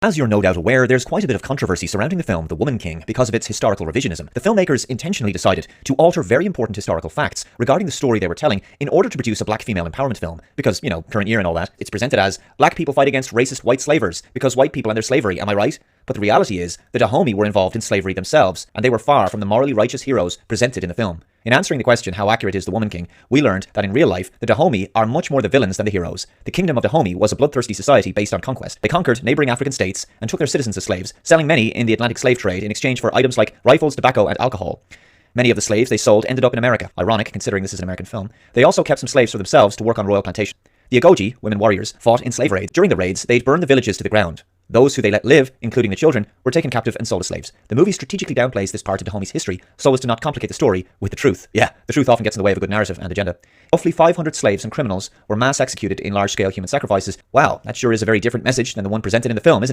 As you're no doubt aware, there's quite a bit of controversy surrounding the film The Woman King because of its historical revisionism. The filmmakers intentionally decided to alter very important historical facts regarding the story they were telling in order to produce a black female empowerment film. Because, you know, current year and all that, it's presented as black people fight against racist white slavers because white people and their slavery, am I right? But the reality is, the Dahomey were involved in slavery themselves, and they were far from the morally righteous heroes presented in the film. In answering the question, how accurate is The Woman King, we learned that in real life, the Dahomey are much more the villains than the heroes. The kingdom of Dahomey was a bloodthirsty society based on conquest. They conquered neighboring African states and took their citizens as slaves, selling many in the Atlantic slave trade in exchange for items like rifles, tobacco, and alcohol. Many of the slaves they sold ended up in America. Ironic, considering this is an American film. They also kept some slaves for themselves to work on royal plantations. The Agoji, women warriors, fought in slave raids. During the raids, they'd burn the villages to the ground. Those who they let live, including the children, were taken captive and sold as slaves. The movie strategically downplays this part of Dahomey's history so as to not complicate the story with the truth. Yeah, the truth often gets in the way of a good narrative and agenda. Roughly 500 slaves and criminals were mass executed in large-scale human sacrifices. Wow, that sure is a very different message than the one presented in the film, isn't it?